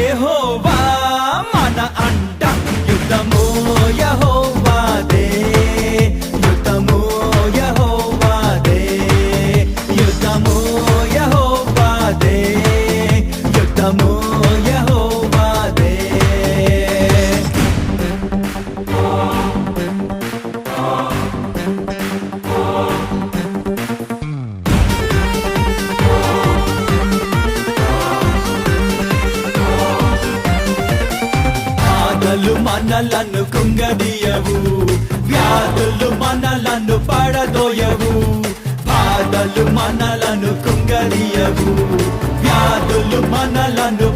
యెహోవా మన అంట యుద్ధము యెహోవాదే యుద్ధము యెహోవాదే యుద్ధము యెహోవాదే యుద్ధము యెహోవాదే బాధలు మనలను కుంగదీయవు వ్యాధులు మనలను పడదోయవు బాధలు మనలను కుంగదీయవు వ్యాధులు మనలను